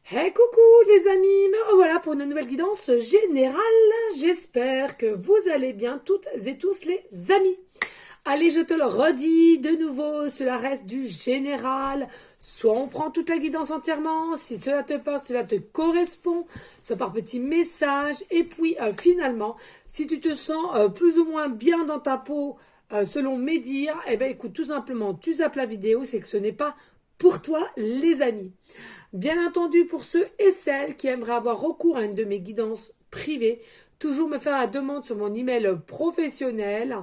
Hey coucou les amis, me revoilà pour une nouvelle guidance générale. J'espère que vous allez bien toutes et tous les amis. Allez, je te le redis de nouveau, cela reste du général. Soit on prend toute la guidance entièrement, si cela te parle, cela te correspond, soit par petits messages. Et puis finalement, si tu te sens plus ou moins bien dans ta peau, selon mes dires, eh ben écoute, tout simplement, tu zappes la vidéo, c'est que ce n'est pas pour toi les amis. Bien entendu, pour ceux et celles qui aimeraient avoir recours à une de mes guidances privées, toujours me faire la demande sur mon email professionnel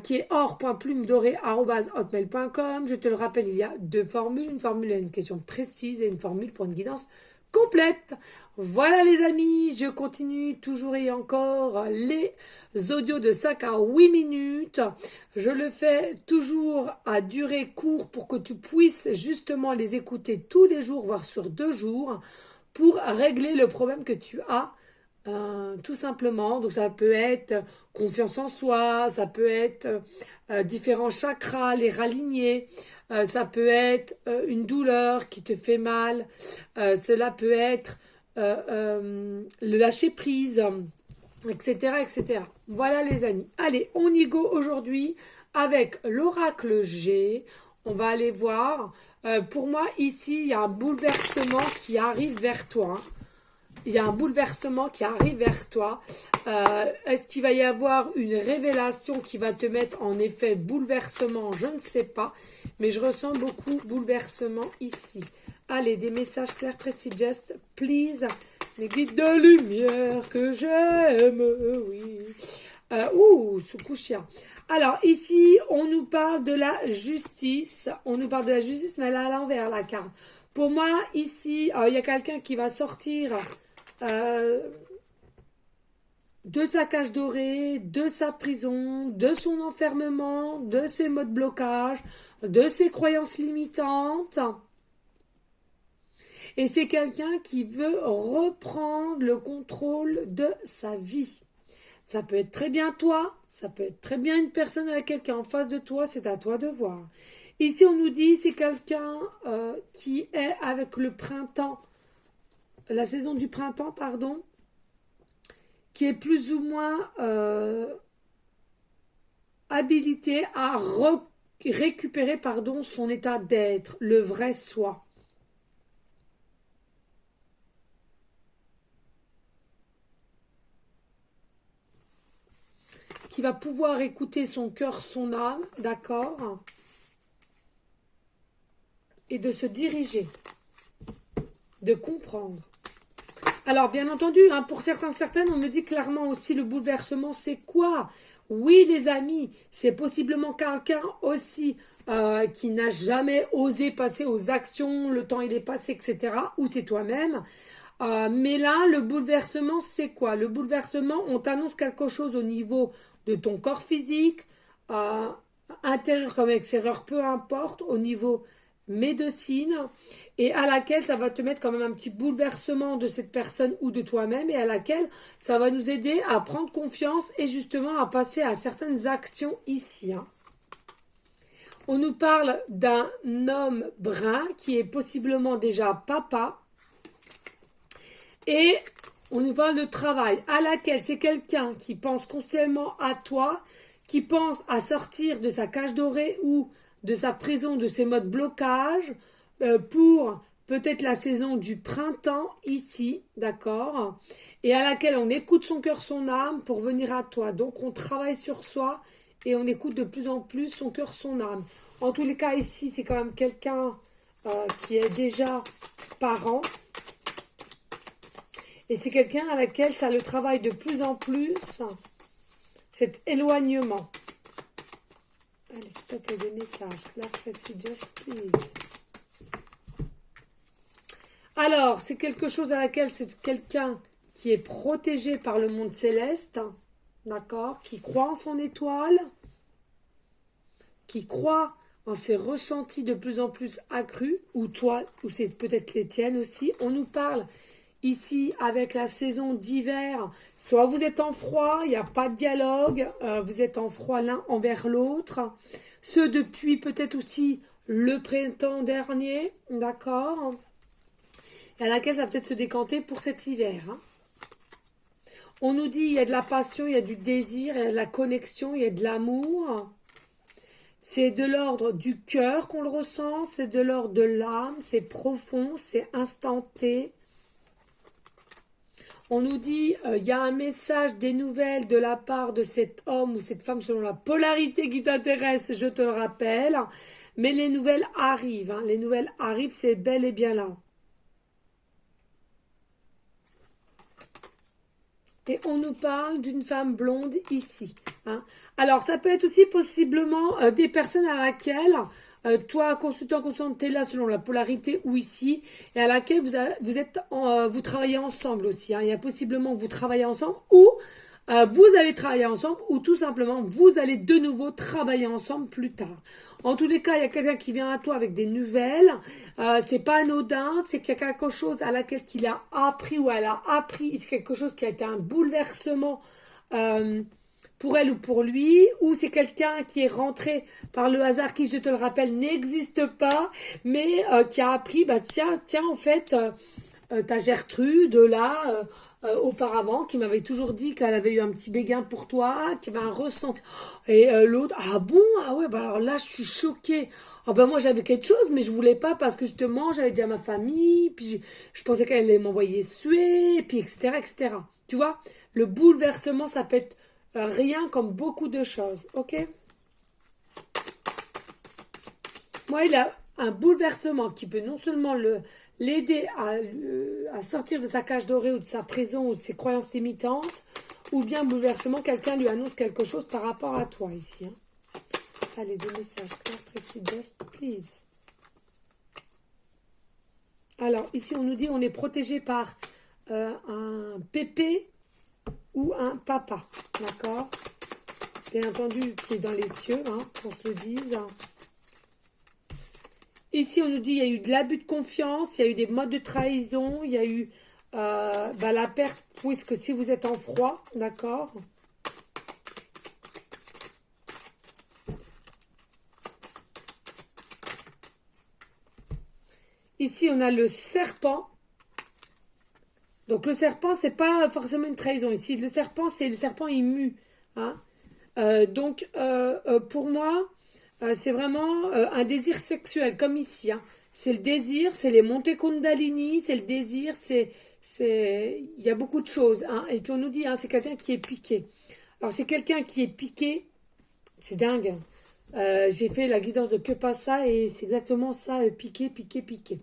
qui est or.plumedorée@hotmail.com. Je te le rappelle, il y a deux formules, une formule à une question précise et une formule pour une guidance complète. Voilà les amis, je continue toujours et encore les audios de 5 à 8 minutes. Je le fais toujours à durée courte pour que tu puisses justement les écouter tous les jours, voire sur 2 jours, pour régler le problème que tu as. Tout simplement, donc ça peut être confiance en soi, ça peut être différents chakras, les raligner, ça peut être une douleur qui te fait mal, cela peut être le lâcher prise, etc., etc. Voilà les amis. Allez, on y go aujourd'hui avec l'oracle G. On va aller voir. Pour moi, ici, il y a un bouleversement qui arrive vers toi. Il y a un bouleversement qui arrive vers toi. Est-ce qu'il va y avoir une révélation qui va te mettre en effet bouleversement? Je ne sais pas. Mais je ressens beaucoup bouleversement ici. Allez, des messages clairs, précis, just, please. Mes guides de lumière que j'aime, oui. Sukushia. Alors, ici, on nous parle de la justice. On nous parle de la justice, mais elle est à l'envers, la carte. Pour moi, ici, il y a quelqu'un qui va sortir de sa cage dorée, de sa prison, de son enfermement, de ses mots de blocage, de ses croyances limitantes. Et c'est quelqu'un qui veut reprendre le contrôle de sa vie. Ça peut être très bien toi, ça peut être très bien une personne à laquelle qui est en face de toi, c'est à toi de voir. Ici, on nous dit c'est quelqu'un qui est avec le printemps, la saison du printemps, pardon, qui est plus ou moins habilité à récupérer son état d'être, le vrai soi. Qui va pouvoir écouter son cœur, son âme, d'accord, et de se diriger, de comprendre. Alors, bien entendu, pour certaines, on me dit clairement aussi le bouleversement, c'est quoi? Oui, les amis, c'est possiblement quelqu'un aussi qui n'a jamais osé passer aux actions, le temps il est passé, etc. Ou c'est toi-même. Mais là, le bouleversement, c'est quoi? Le bouleversement, on t'annonce quelque chose au niveau de ton corps physique, intérieur comme extérieur, peu importe, au niveau médecine, et à laquelle ça va te mettre quand même un petit bouleversement de cette personne ou de toi-même, et à laquelle ça va nous aider à prendre confiance et justement à passer à certaines actions ici. On nous parle d'un homme brun qui est possiblement déjà papa, et on nous parle de travail, à laquelle c'est quelqu'un qui pense constamment à toi, qui pense à sortir de sa cage dorée ou de sa prison, de ses modes blocage, pour peut-être la saison du printemps ici, d'accord, et à laquelle on écoute son cœur, son âme pour venir à toi. Donc on travaille sur soi et on écoute de plus en plus son cœur, son âme. En tous les cas, ici, c'est quand même quelqu'un qui est déjà parent. Et c'est quelqu'un à laquelle ça le travaille de plus en plus, cet éloignement. Allez, s'il te plaît, des messages. Claire, précis, just please. Alors, c'est quelque chose à laquelle c'est quelqu'un qui est protégé par le monde céleste, d'accord, qui croit en son étoile, qui croit en ses ressentis de plus en plus accrus, ou toi, ou c'est peut-être les tiennes aussi. On nous parle ici avec la saison d'hiver, soit vous êtes en froid, il n'y a pas de dialogue, vous êtes en froid l'un envers l'autre, ce depuis peut-être aussi le printemps dernier, d'accord. et à laquelle ça va peut-être se décanter pour cet hiver. Hein. On nous dit il y a de la passion, il y a du désir, il y a de la connexion, il y a de l'amour. C'est de l'ordre du cœur qu'on le ressent, c'est de l'ordre de l'âme, c'est profond, c'est instanté. On nous dit il y a un message, des nouvelles de la part de cet homme ou cette femme selon la polarité qui t'intéresse, je te le rappelle. Mais les nouvelles arrivent, hein. Les nouvelles arrivent, c'est bel et bien là. Et on nous parle d'une femme blonde ici. Hein. Alors, ça peut être aussi possiblement des personnes à laquelle, toi, consultant, tu es là selon la polarité ou ici, et à laquelle vous travaillez ensemble aussi. Hein. Il y a possiblement que vous travaillez ensemble ou vous allez travailler ensemble ou tout simplement vous allez de nouveau travailler ensemble plus tard. En tous les cas, il y a quelqu'un qui vient à toi avec des nouvelles. C'est pas anodin, c'est qu'il y a quelque chose à laquelle il a appris ou elle a appris. C'est quelque chose qui a été un bouleversement pour elle ou pour lui. Ou c'est quelqu'un qui est rentré par le hasard qui, je te le rappelle, n'existe pas, mais qui a appris, bah tiens, en fait, ta Gertrude, là... auparavant, qui m'avait toujours dit qu'elle avait eu un petit béguin pour toi, qui avait un ressenti. Et l'autre, ah bon, ah ouais, bah alors là, je suis choquée. Ah bah moi, j'avais quelque chose, mais je voulais pas parce que justement, j'avais dit à ma famille, puis je pensais qu'elle allait m'envoyer suer, puis etc., etc. Tu vois, le bouleversement, ça peut être rien comme beaucoup de choses, ok? Moi, il a un bouleversement qui peut non seulement l'aider à sortir de sa cage dorée ou de sa prison ou de ses croyances limitantes, ou bien bouleversement, quelqu'un lui annonce quelque chose par rapport à toi ici. Hein. Allez, des messages clairs, précis, just please. Alors, ici, on nous dit on est protégé par un pépé ou un papa, d'accord? Bien entendu, qui est dans les cieux, hein, qu'on se le dise. Ici, on nous dit il y a eu de l'abus de confiance, il y a eu des modes de trahison, il y a eu la perte, puisque si vous êtes en froid, d'accord? Ici, on a le serpent. Donc, le serpent, c'est pas forcément une trahison. Ici, le serpent, c'est le serpent, il mue. Hein? Pour moi... c'est vraiment un désir sexuel, comme ici. Hein. C'est le désir, c'est les montées Kundalini, c'est le désir, il y a beaucoup de choses. Hein. Et puis on nous dit, hein, c'est quelqu'un qui est piqué. Alors c'est quelqu'un qui est piqué, c'est dingue. J'ai fait la guidance de Que Passa et c'est exactement ça, piqué, piqué, piqué.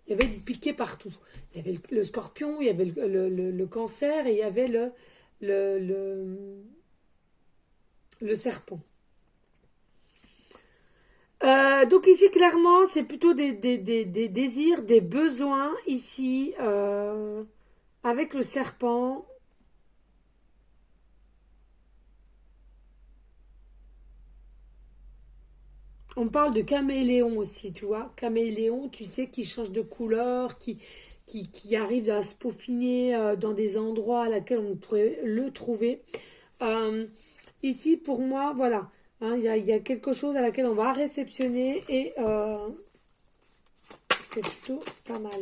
Il y avait du piqué partout. Il y avait le scorpion, il y avait le cancer et il y avait le serpent. Donc ici, clairement, c'est plutôt des désirs, des besoins ici, avec le serpent. On parle de caméléon aussi, tu vois. Caméléon, tu sais, qui change de couleur, qui arrive à se peaufiner dans des endroits à laquelle on pourrait le trouver. Ici, pour moi, voilà. Hein, y a quelque chose à laquelle on va réceptionner et c'est plutôt pas mal.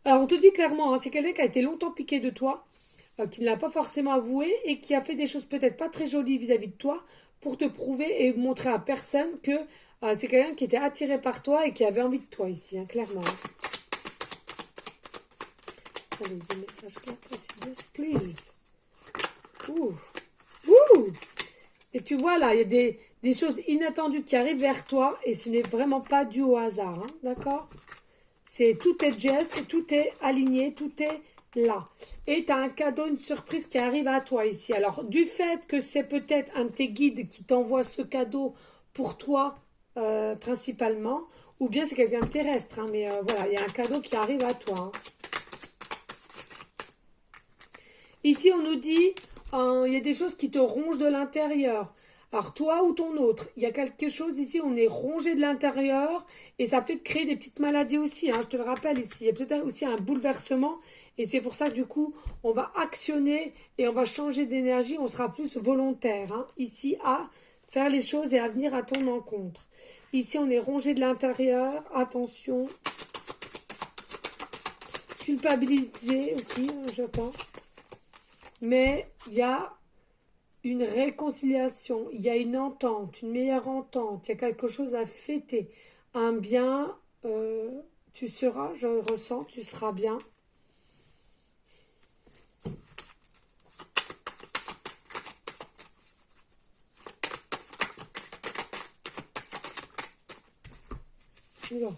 Alors on te dit clairement, hein, c'est quelqu'un qui a été longtemps piqué de toi, qui ne l'a pas forcément avoué et qui a fait des choses peut-être pas très jolies vis-à-vis de toi pour te prouver et montrer à personne que c'est quelqu'un qui était attiré par toi et qui avait envie de toi ici, hein, clairement. Allez, des messages clairs, précis, just please. Ouh. Ouh. Et tu vois là, il y a des choses inattendues qui arrivent vers toi et ce n'est vraiment pas dû au hasard, hein, d'accord? Tout est juste, tout est aligné, tout est là. Et tu as un cadeau, une surprise qui arrive à toi ici. Alors, du fait que c'est peut-être un de tes guides qui t'envoie ce cadeau pour toi, principalement, ou bien c'est quelqu'un de terrestre, hein, mais voilà, il y a un cadeau qui arrive à toi. Hein. Ici, on nous dit, il y a des choses qui te rongent de l'intérieur. Alors, toi ou ton autre, il y a quelque chose ici, on est rongé de l'intérieur et ça peut peut-être créer des petites maladies aussi. Hein, je te le rappelle ici, il y a peut-être aussi un bouleversement et c'est pour ça que du coup, on va actionner et on va changer d'énergie, on sera plus volontaire. Hein, ici, à faire les choses et à venir à ton encontre. Ici, on est rongé de l'intérieur. Attention. Culpabilisé aussi, j'entends. Mais il y a une réconciliation, il y a une entente, une meilleure entente, il y a quelque chose à fêter. Un bien, tu seras, je ressens, tu seras bien. Bon.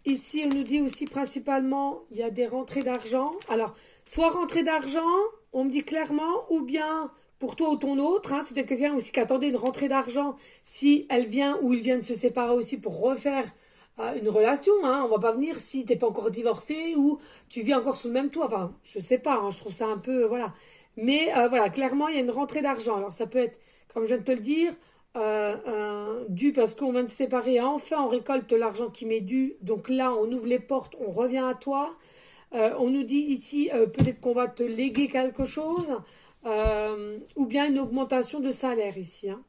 Ici, on nous dit aussi principalement, il y a des rentrées d'argent. Alors, soit rentrée d'argent, on me dit clairement, ou bien pour toi ou ton autre, hein, c'est peut-être quelqu'un aussi qui attendait une rentrée d'argent, si elle vient ou il vient de se séparer aussi pour refaire une relation, hein, on va pas venir si t'es pas encore divorcé ou tu vis encore sous le même toit. Enfin, je sais pas, hein, je trouve ça un peu, voilà. Mais voilà, clairement, il y a une rentrée d'argent. Alors, ça peut être, comme je viens de te le dire, dû parce qu'on vient de se séparer, enfin on récolte l'argent qui m'est dû, donc là on ouvre les portes, on revient à toi. On nous dit ici peut-être qu'on va te léguer quelque chose, ou bien une augmentation de salaire ici, hein.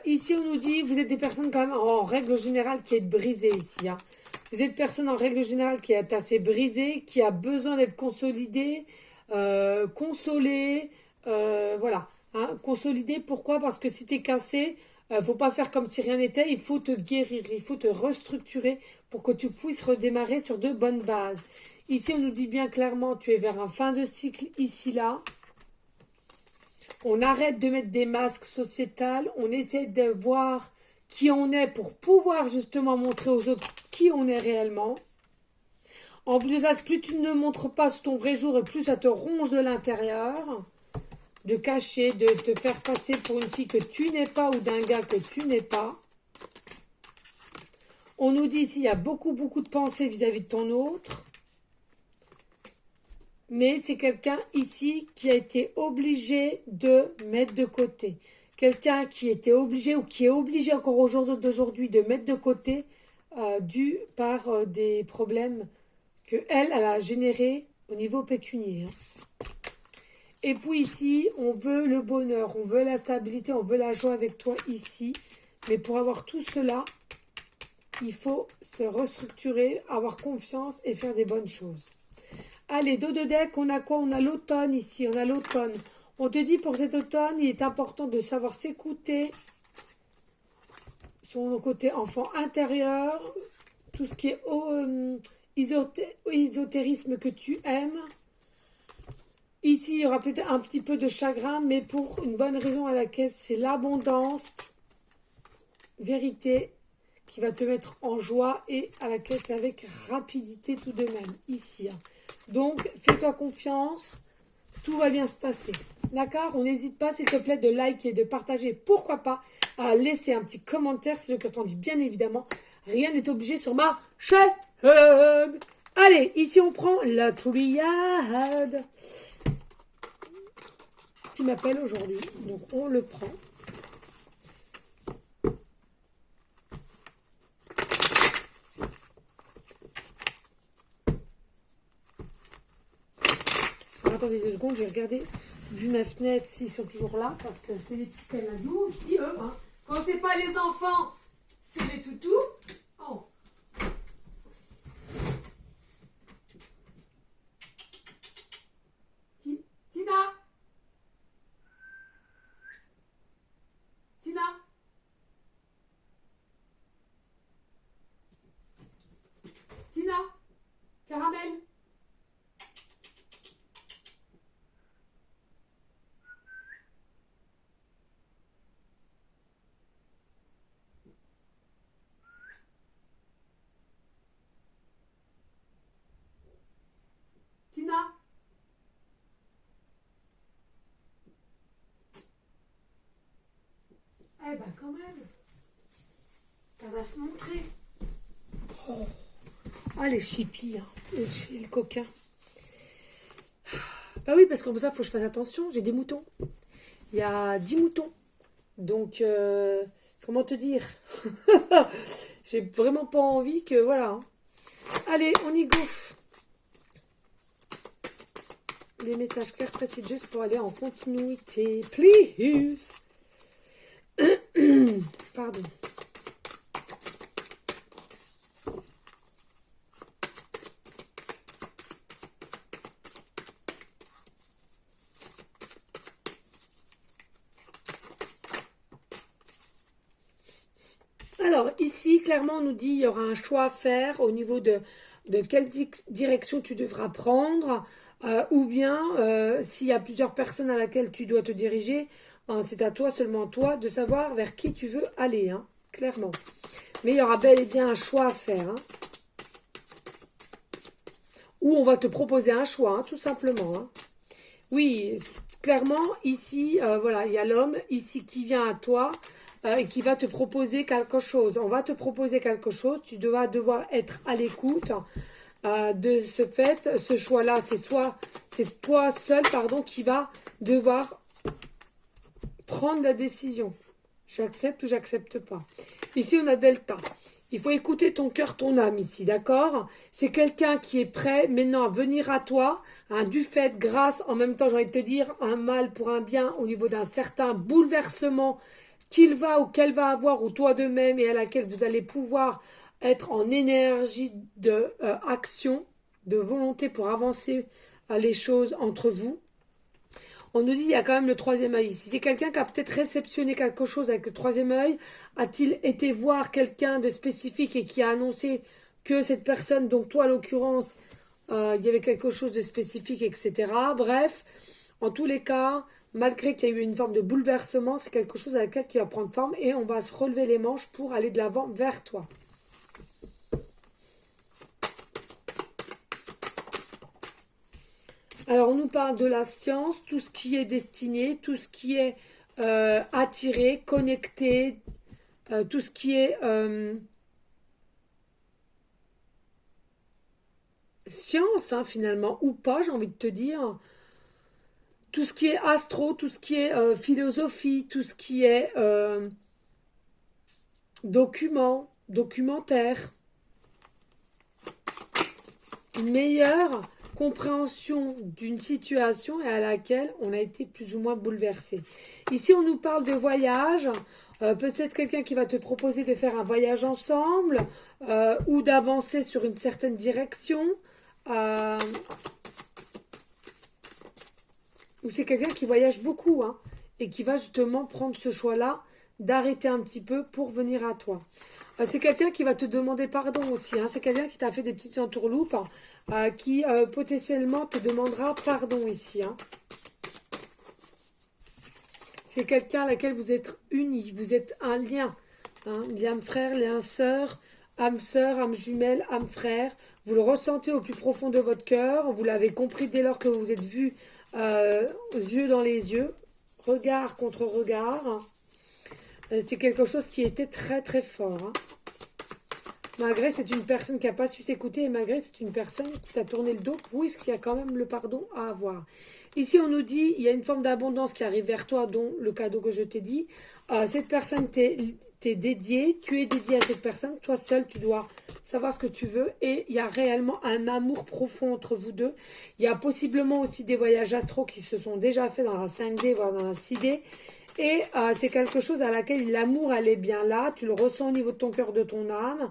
Ici on nous dit vous êtes des personnes quand même en règle générale qui êtes brisées ici, hein. Vous êtes personne en règle générale qui est assez brisée, qui a besoin d'être consolidée, consolée, voilà. Hein, consolider, pourquoi? Parce que si tu es cassé, faut pas faire comme si rien n'était, il faut te guérir, il faut te restructurer pour que tu puisses redémarrer sur de bonnes bases. Ici, on nous dit bien clairement, tu es vers un fin de cycle, ici, là. On arrête de mettre des masques sociétals, on essaie de voir qui on est pour pouvoir justement montrer aux autres qui on est réellement. En plus de ça, plus tu ne montres pas sous ton vrai jour et plus ça te ronge de l'intérieur. De cacher, de te faire passer pour une fille que tu n'es pas ou d'un gars que tu n'es pas. On nous dit ici, il y a beaucoup de pensées vis-à-vis de ton autre. Mais c'est quelqu'un ici qui a été obligé de mettre de côté. Quelqu'un qui était obligé ou qui est obligé encore au jour d'aujourd'hui de mettre de côté dû par des problèmes que elle a générés au niveau pécuniaire. Et puis ici, on veut le bonheur, on veut la stabilité, on veut la joie avec toi ici. Mais pour avoir tout cela, il faut se restructurer, avoir confiance et faire des bonnes choses. Allez, dos de deck, on a quoi? On a l'automne ici, on a l'automne. On te dit pour cet automne, il est important de savoir s'écouter, son côté enfant intérieur, tout ce qui est ésotérisme que tu aimes. Ici, il y aura peut-être un petit peu de chagrin, mais pour une bonne raison à la caisse, c'est l'abondance, vérité, qui va te mettre en joie et à la caisse avec rapidité tout de même, ici. Donc, fais-toi confiance, tout va bien se passer. D'accord? On n'hésite pas, s'il te plaît, de liker, de partager, pourquoi pas, à laisser un petit commentaire, si le cœur t'en dit, bien évidemment. Rien n'est obligé sur ma chaîne. Allez, ici, on prend la triade qui m'appelle aujourd'hui. Donc, on le prend. Alors, attendez 2 secondes, j'ai regardé vu ma fenêtre s'ils sont toujours là, parce que c'est les petits canadiens aussi, eux. Hein. Quand c'est pas les enfants, c'est les toutous. Oh. Tina. Tina. Tina. Caramel. Tina. Eh ben quand même. Elle va se montrer. Oh. Ah les chippies, hein. Le coquin. Bah oui, parce que comme ça, il faut que je fasse attention. J'ai des moutons. Il y a 10 moutons. Donc, comment te dire? J'ai vraiment pas envie que... Voilà. Hein. Allez, on y go. les messages clairs, précis, juste pour aller en continuité. Please. Pardon. Alors, ici, clairement, on nous dit qu'il y aura un choix à faire au niveau de quelle direction tu devras prendre, ou bien, s'il y a plusieurs personnes à laquelle tu dois te diriger, c'est à toi, seulement toi, de savoir vers qui tu veux aller, hein, clairement. Mais il y aura bel et bien un choix à faire, hein. Ou on va te proposer un choix, hein, tout simplement, hein. Oui, clairement, ici, voilà, il y a l'homme ici qui vient à toi et qui va te proposer quelque chose. On va te proposer quelque chose, tu vas devoir être à l'écoute de ce fait. Ce choix-là, c'est toi seul, pardon, qui va devoir prendre la décision. J'accepte ou j'accepte pas. Ici, on a Delta. Il faut écouter ton cœur, ton âme ici, d'accord? C'est quelqu'un qui est prêt maintenant à venir à toi, hein, du fait, grâce, en même temps, j'ai envie de te dire, un mal pour un bien au niveau d'un certain bouleversement qu'il va ou qu'elle va avoir, ou toi de même, et à laquelle vous allez pouvoir être en énergie de action, de volonté pour avancer les choses entre vous. On nous dit qu'il y a quand même le troisième œil ici. C'est quelqu'un qui a peut-être réceptionné quelque chose avec le troisième œil. A-t-il été voir quelqu'un de spécifique et qui a annoncé que cette personne, donc toi en l'occurrence, il y avait quelque chose de spécifique, etc. Bref, en tous les cas, malgré qu'il y a eu une forme de bouleversement, c'est quelque chose avec lequel qui va prendre forme et on va se relever les manches pour aller de l'avant vers toi. Alors, on nous parle de la science, tout ce qui est destiné, tout ce qui est attiré, connecté, tout ce qui est science, hein, finalement, ou pas, j'ai envie de te dire. Tout ce qui est astro, tout ce qui est philosophie, tout ce qui est documentaire. Une meilleure compréhension d'une situation et à laquelle on a été plus ou moins bouleversé. Ici, on nous parle de voyage. Peut-être quelqu'un qui va te proposer de faire un voyage ensemble ou d'avancer sur une certaine direction. Ou c'est quelqu'un qui voyage beaucoup, hein, et qui va justement prendre ce choix-là d'arrêter un petit peu pour venir à toi. C'est quelqu'un qui va te demander pardon aussi, hein. C'est quelqu'un qui t'a fait des petites entourloupes, qui potentiellement te demandera pardon ici, hein. C'est quelqu'un à laquelle vous êtes unis, vous êtes un lien, hein, lien frère, lien sœur, âme jumelle, âme frère. Vous le ressentez au plus profond de votre cœur, vous l'avez compris dès lors que vous vous êtes vus yeux dans les yeux, regard contre regard. C'est quelque chose qui était très très fort, hein. Malgré c'est une personne qui n'a pas su s'écouter et malgré c'est une personne qui t'a tourné le dos, puisqu'il y a quand même le pardon à avoir. Ici on nous dit il y a une forme d'abondance qui arrive vers toi, dont le cadeau que je t'ai dit. Cette personne t'est dédiée, tu es dédié à cette personne, toi seul tu dois savoir ce que tu veux et il y a réellement un amour profond entre vous deux. Il y a possiblement aussi des voyages astro qui se sont déjà faits dans la 5D, voire dans la 6D. Et c'est quelque chose à laquelle l'amour, elle est bien là. Tu le ressens au niveau de ton cœur, de ton âme.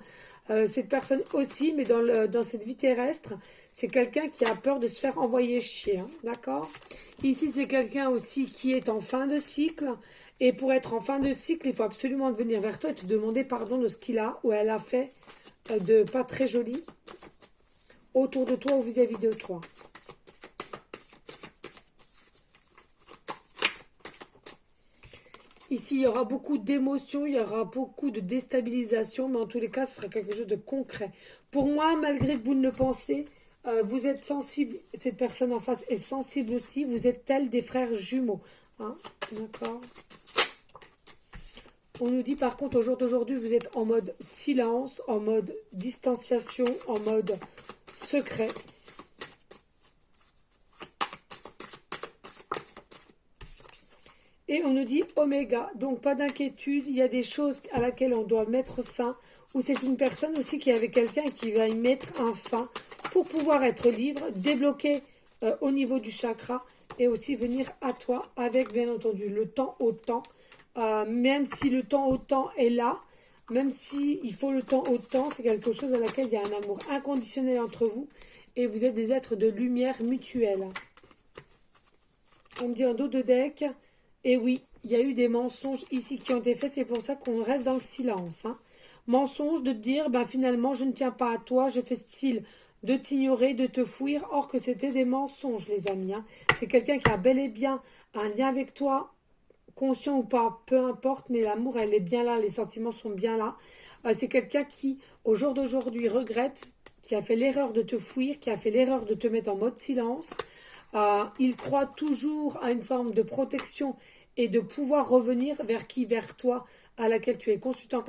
Cette personne aussi, mais dans cette vie terrestre, c'est quelqu'un qui a peur de se faire envoyer chier. Hein, d'accord? Ici, c'est quelqu'un aussi qui est en fin de cycle. Et pour être en fin de cycle, il faut absolument venir vers toi et te demander pardon de ce qu'il a ou elle a fait de pas très joli autour de toi ou vis-à-vis de toi. Ici, il y aura beaucoup d'émotions, il y aura beaucoup de déstabilisation, mais en tous les cas, ce sera quelque chose de concret. Pour moi, malgré que vous ne le pensez, vous êtes sensible, cette personne en face est sensible aussi, vous êtes tels des frères jumeaux. Hein, d'accord? On nous dit par contre, au jour d'aujourd'hui, vous êtes en mode silence, en mode distanciation, en mode secret. Et on nous dit oméga, donc pas d'inquiétude, il y a des choses à laquelle on doit mettre fin, ou c'est une personne aussi qui est avec quelqu'un qui va y mettre un fin pour pouvoir être libre, débloquer au niveau du chakra et aussi venir à toi avec bien entendu le temps au temps. Même si le temps au temps est là, même si il faut le temps au temps, c'est quelque chose à laquelle il y a un amour inconditionnel entre vous et vous êtes des êtres de lumière mutuelle. On me dit un dos de deck, et oui, il y a eu des mensonges ici qui ont été faits, c'est pour ça qu'on reste dans le silence. Hein. Mensonge de te dire, ben finalement, je ne tiens pas à toi, je fais style de t'ignorer, de te fuir, or que c'était des mensonges, les amis. Hein. C'est quelqu'un qui a bel et bien un lien avec toi, conscient ou pas, peu importe, mais l'amour, elle est bien là, les sentiments sont bien là. C'est quelqu'un qui, au jour d'aujourd'hui, regrette, qui a fait l'erreur de te fuir, qui a fait l'erreur de te mettre en mode silence. Il croit toujours à une forme de protection et de pouvoir revenir vers qui? Vers toi, à laquelle tu es consultant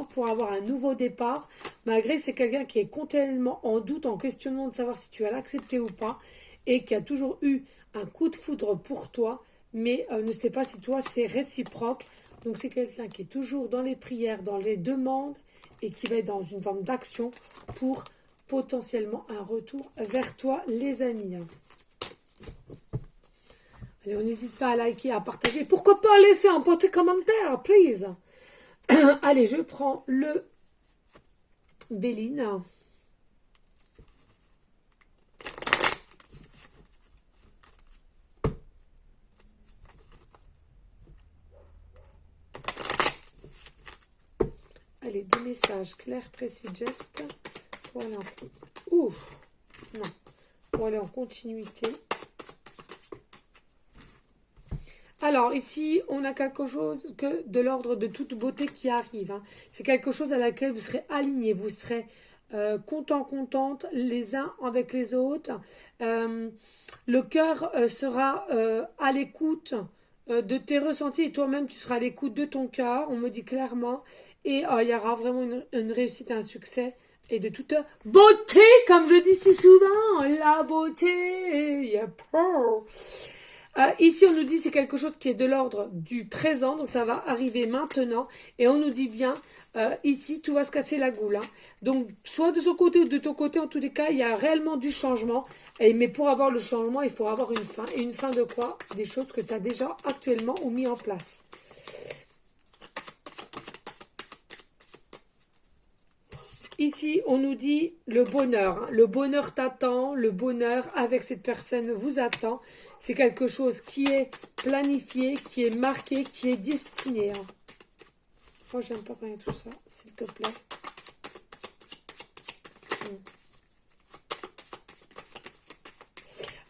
pour avoir un nouveau départ. Malgré que c'est quelqu'un qui est continuellement en doute, en questionnant de savoir si tu vas l'accepter ou pas, et qui a toujours eu un coup de foudre pour toi, mais ne sait pas si toi c'est réciproque. Donc c'est quelqu'un qui est toujours dans les prières, dans les demandes, et qui va être dans une forme d'action pour potentiellement un retour vers toi, les amis. Allez, on n'hésite pas à liker, à partager. Pourquoi pas laisser un petit commentaire, please. Allez, je prends le Béline. Allez, des messages clairs, précis, just. Voilà. Ouh, non. Pour aller en continuité. Alors, ici, on a quelque chose que de l'ordre de toute beauté qui arrive. Hein. C'est quelque chose à laquelle vous serez alignés, vous serez contente les uns avec les autres. Le cœur sera à l'écoute de tes ressentis et toi-même, tu seras à l'écoute de ton cœur, on me dit clairement. Et il y aura vraiment une réussite, un succès et de toute beauté, comme je dis si souvent, la beauté. Yep. Ici, on nous dit c'est quelque chose qui est de l'ordre du présent, donc ça va arriver maintenant. Et on nous dit bien, ici, tout va se casser la goule. Hein. Donc, soit de son côté ou de ton côté, en tous les cas, il y a réellement du changement. Mais pour avoir le changement, il faut avoir une fin. Et une fin de quoi? Des choses que tu as déjà actuellement ou mis en place. Ici, on nous dit le bonheur. Hein. Le bonheur t'attend, le bonheur avec cette personne vous attend. C'est quelque chose qui est planifié, qui est marqué, qui est destiné. Hein. Oh, j'aime pas rien tout ça, s'il te plaît.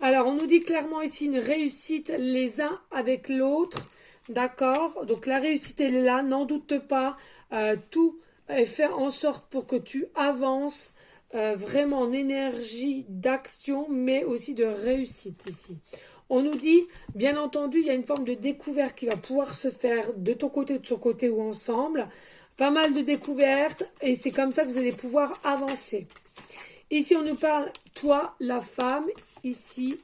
Alors, on nous dit clairement ici une réussite les uns avec l'autre. D'accord? Donc, la réussite, elle est là, n'en doute pas. Tout est fait en sorte pour que tu avances vraiment en énergie d'action, mais aussi de réussite ici. On nous dit, bien entendu, il y a une forme de découverte qui va pouvoir se faire de ton côté, de son côté ou ensemble. Pas mal de découvertes et c'est comme ça que vous allez pouvoir avancer. Ici, on nous parle, toi, la femme, ici,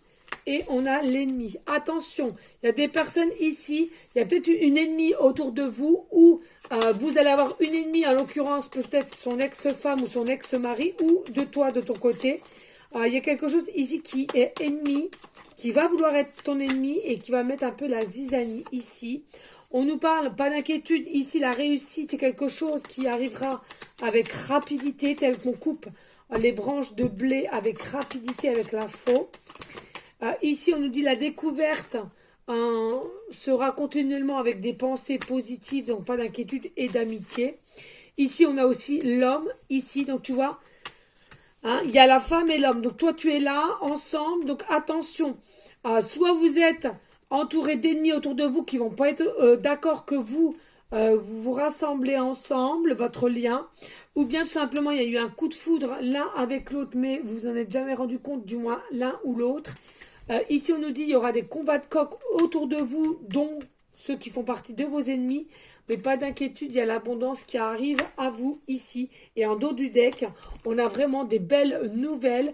et on a l'ennemi. Attention, il y a des personnes ici, il y a peut-être une ennemie autour de vous ou vous allez avoir une ennemie, en l'occurrence peut-être son ex-femme ou son ex-mari ou de toi, de ton côté. Il y a quelque chose ici qui est ennemi, qui va vouloir être ton ennemi et qui va mettre un peu la zizanie ici. On nous parle, pas d'inquiétude, ici la réussite est quelque chose qui arrivera avec rapidité, tel qu'on coupe les branches de blé avec rapidité, avec la faux. Ici, on nous dit la découverte sera continuellement avec des pensées positives, donc pas d'inquiétude et d'amitié. Ici, on a aussi l'homme, ici, donc tu vois, hein, il y a la femme et l'homme. Donc toi, tu es là, ensemble, donc attention. Soit vous êtes entouré d'ennemis autour de vous qui vont pas être d'accord que vous vous rassemblez ensemble, votre lien, ou bien tout simplement il y a eu un coup de foudre l'un avec l'autre, mais vous en êtes jamais rendu compte, du moins l'un ou l'autre. Ici on nous dit il y aura des combats de coq autour de vous, dont ceux qui font partie de vos ennemis, mais pas d'inquiétude, il y a l'abondance qui arrive à vous ici. Et en dos du deck, on a vraiment des belles nouvelles,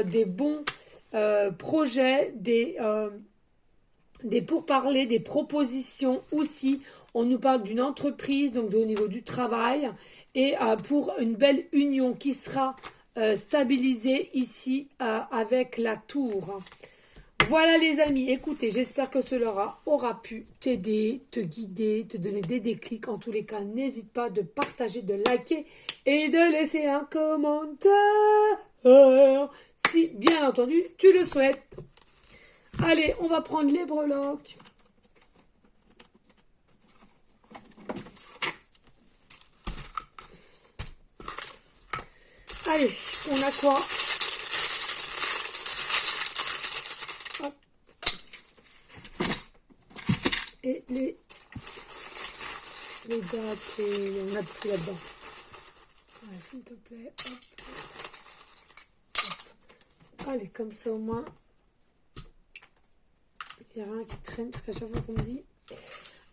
des bons projets, des pourparlers, des propositions aussi. On nous parle d'une entreprise, donc au niveau du travail, et pour une belle union qui sera stabilisée ici avec la tour. Voilà les amis, écoutez, j'espère que cela aura pu t'aider, te guider, te donner des déclics. En tous les cas, n'hésite pas de partager, de liker et de laisser un commentaire si, bien entendu, tu le souhaites. Allez, on va prendre les breloques. Allez, on a quoi? Hop. Et les dates, et on n'a plus là-dedans. Ouais, s'il te plaît. Hop. Hop. Allez, comme ça au moins. Il n'y a rien qui traîne, parce qu'à chaque fois qu'on me dit...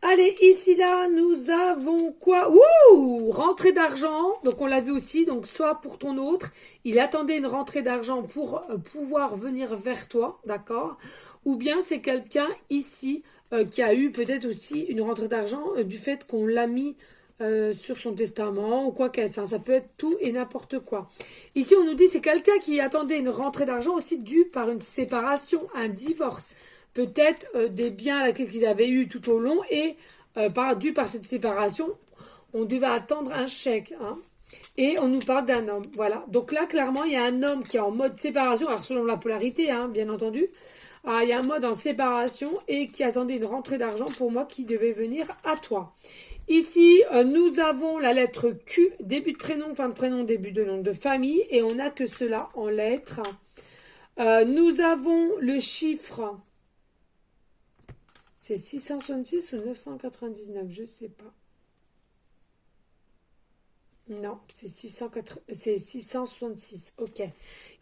Allez, ici, là, nous avons quoi? Ouh, rentrée d'argent. Donc, on l'a vu aussi. Donc, soit pour ton autre, il attendait une rentrée d'argent pour pouvoir venir vers toi, d'accord? Ou bien, c'est quelqu'un ici qui a eu peut-être aussi une rentrée d'argent du fait qu'on l'a mis sur son testament ou quoi qu'elle. Ça peut être tout et n'importe quoi. Ici, on nous dit c'est quelqu'un qui attendait une rentrée d'argent aussi due par une séparation, un divorce. Peut-être des biens qu'ils avaient eu tout au long et dû par cette séparation, on devait attendre un chèque. Hein. Et on nous parle d'un homme. Voilà. Donc là, clairement, il y a un homme qui est en mode séparation. Alors, selon la polarité, hein, bien entendu. Il y a un mode en séparation et qui attendait une rentrée d'argent pour moi qui devait venir à toi. Ici, nous avons la lettre Q, début de prénom, fin de prénom, début de nom de famille. Et on n'a que cela en lettres. Nous avons le chiffre... C'est 666 ou 999, je ne sais pas. Non, c'est 666, ok.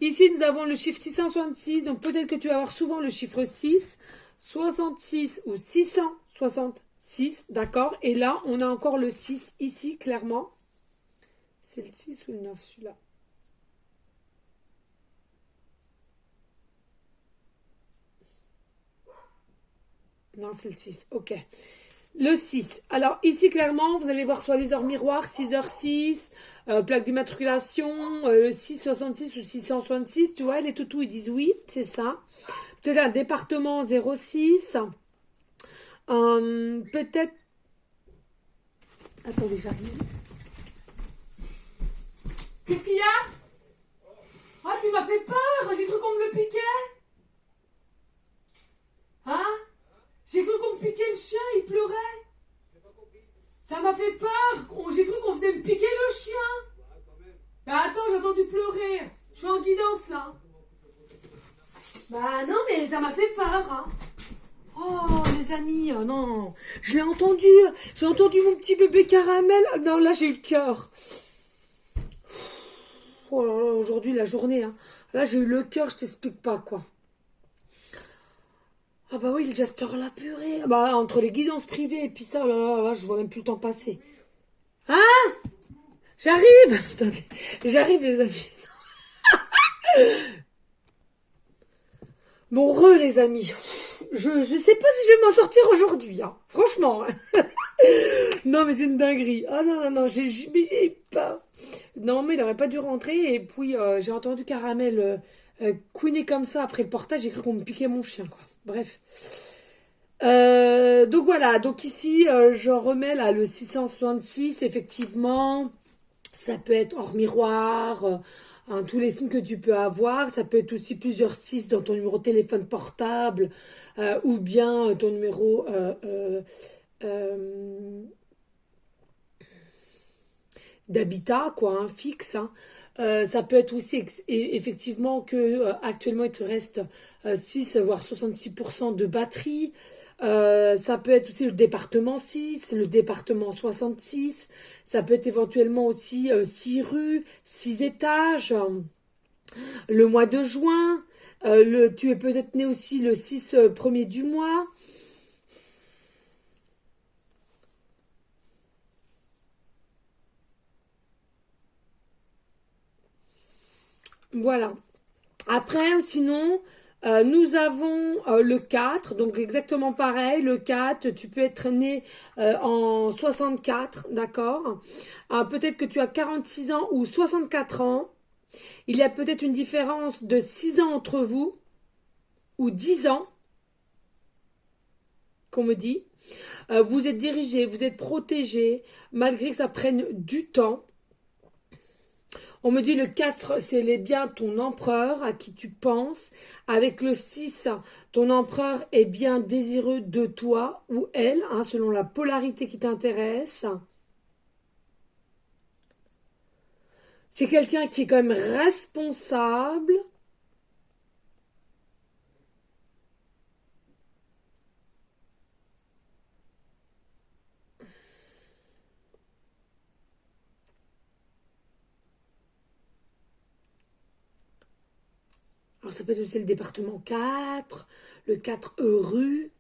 Ici, nous avons le chiffre 666, donc peut-être que tu vas avoir souvent le chiffre 6, 66 ou 666, d'accord? Et là, on a encore le 6 ici, clairement. C'est le 6 ou le 9, celui-là? Non, c'est le 6. Ok. Le 6. Alors, ici, clairement, vous allez voir soit les heures miroirs, 6h06, plaque d'immatriculation, le 666 ou 666. Tu vois, les toutous, ils disent oui, c'est ça. Peut-être un département 06. Peut-être... Attendez, j'arrive. Qu'est-ce qu'il y a? Ah, tu m'as fait peur. J'ai cru qu'on me le piquait. Hein? J'ai cru qu'on me piquait le chien, il pleurait. Ça m'a fait peur. J'ai cru qu'on venait me piquer le chien. Bah attends, j'ai entendu pleurer. Je suis en guidance là. Bah non, mais ça m'a fait peur. Hein. Oh les amis, non. Je l'ai entendu. J'ai entendu mon petit bébé caramel. Non, là j'ai eu le cœur. Oh là là, aujourd'hui la journée. Hein. Là j'ai eu le cœur, je t'explique pas quoi. Ah bah oui, le Jester la purée. Bah entre les guidances privées et puis ça, là, je vois même plus le temps passer. Hein? J'arrive. Attendez, j'arrive les amis. Bon les amis. Je sais pas si je vais m'en sortir aujourd'hui. Hein. Franchement. Non mais c'est une dinguerie. Ah non, j'ai pas. Non mais il aurait pas dû rentrer. Et puis j'ai entendu Caramel couiner comme ça après le portage. J'ai cru qu'on me piquait mon chien quoi. Bref. Donc voilà, donc ici je remets là le 666, effectivement, ça peut être hors miroir, hein, tous les signes que tu peux avoir, ça peut être aussi plusieurs 6 dans ton numéro de téléphone portable, ou bien ton numéro d'habitat, quoi, hein, fixe, hein. Ça peut être aussi effectivement que actuellement il te reste 6 voire 66% de batterie. Ça peut être aussi le département 6, le département 66. Ça peut être éventuellement aussi 6 rues, 6 étages. Le mois de juin. Tu es peut-être né aussi le 6 premier du mois. Voilà. Après, sinon, nous avons le 4, donc exactement pareil. Le 4, tu peux être né en 64, d'accord? Peut-être que tu as 46 ans ou 64 ans. Il y a peut-être une différence de 6 ans entre vous. ou 10 ans, qu'on me dit. Vous êtes dirigé, vous êtes protégé, malgré que ça prenne du temps. On me dit le 4, c'est bien ton empereur à qui tu penses. Avec le 6, ton empereur est bien désireux de toi ou elle, hein, selon la polarité qui t'intéresse. C'est quelqu'un qui est quand même responsable. Alors ça peut être aussi le département 4, le 4 rue.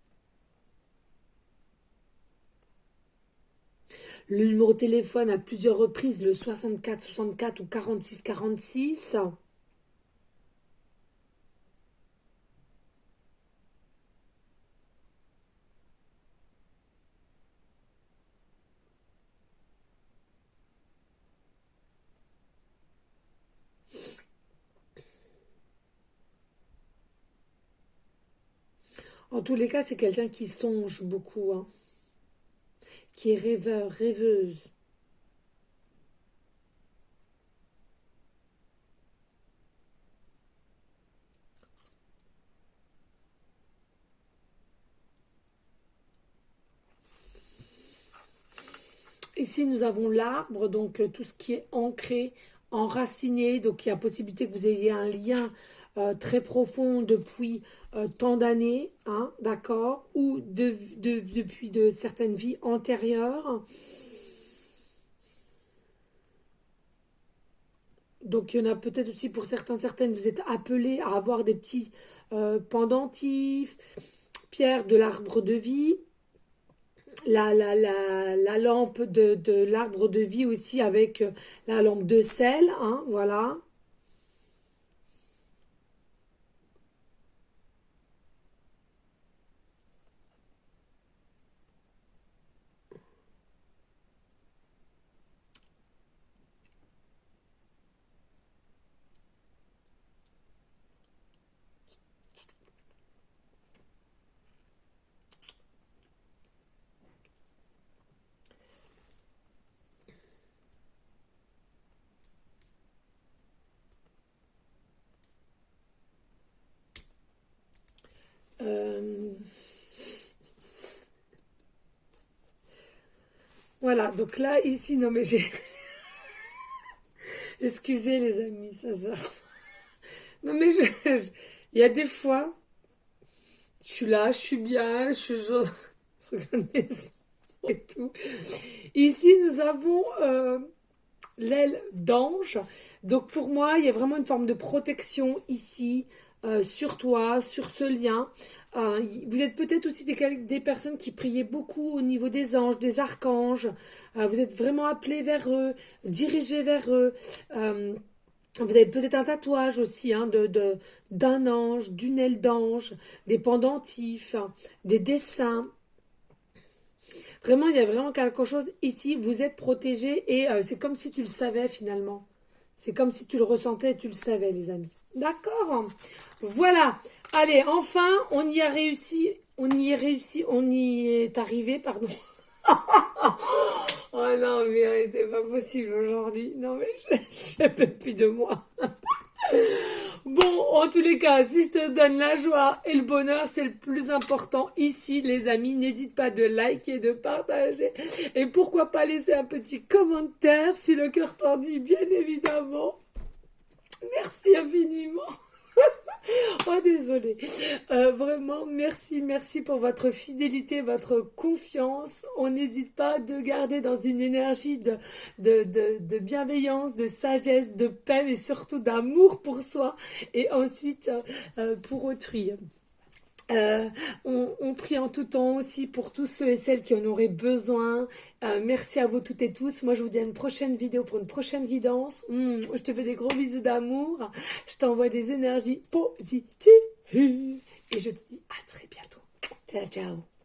Le numéro de téléphone à plusieurs reprises, le 64 64 ou 46 46. En tous les cas, c'est quelqu'un qui songe beaucoup, hein, qui est rêveur, rêveuse. Ici, nous avons l'arbre, donc tout ce qui est ancré, enraciné. Donc, il y a possibilité que vous ayez un lien très profond depuis tant d'années, hein, d'accord, ou depuis de certaines vies antérieures. Donc, il y en a peut-être aussi pour certaines, vous êtes appelés à avoir des petits pendentifs, pierres de l'arbre de vie. La lampe de l'arbre de vie aussi avec la lampe de sel, hein, voilà. Euh, Voilà, donc là, ici, non mais j'ai... Excusez les amis, ça sort. Non mais il y a des fois, je suis là, je suis bien, je suis jaune. Regardez ça et tout. Ici, nous avons l'aile d'ange. Donc pour moi, il y a vraiment une forme de protection ici, sur toi, sur ce lien. Vous êtes peut-être aussi des personnes qui priaient beaucoup au niveau des anges, des archanges. Vous êtes vraiment appelés vers eux, dirigés vers eux. Vous avez peut-être un tatouage aussi, hein, d'un ange, d'une aile d'ange, des pendentifs, des dessins. Vraiment, il y a vraiment quelque chose ici. Vous êtes protégé et c'est comme si tu le savais finalement. C'est comme si tu le ressentais et tu le savais, les amis. D'accord? Voilà. Allez, enfin, on y a réussi. On y est réussi. On y est arrivé, pardon. Oh non, mais c'est pas possible aujourd'hui. Non, mais je peux plus de moi. Bon, en tous les cas, si je te donne la joie et le bonheur, c'est le plus important ici, les amis. N'hésite pas de liker, de partager. Et pourquoi pas laisser un petit commentaire si le cœur t'en dit, bien évidemment. Merci infiniment. Oh, désolée. Vraiment, merci pour votre fidélité, votre confiance. On n'hésite pas de garder dans une énergie de bienveillance, de sagesse, de paix, mais surtout d'amour pour soi et ensuite pour autrui. On prie en tout temps aussi pour tous ceux et celles qui en auraient besoin. Merci à vous toutes et tous. Moi, je vous dis à une prochaine vidéo pour une prochaine guidance. Je te fais des gros bisous d'amour. Je t'envoie des énergies positives. Et je te dis à très bientôt. Ciao, ciao.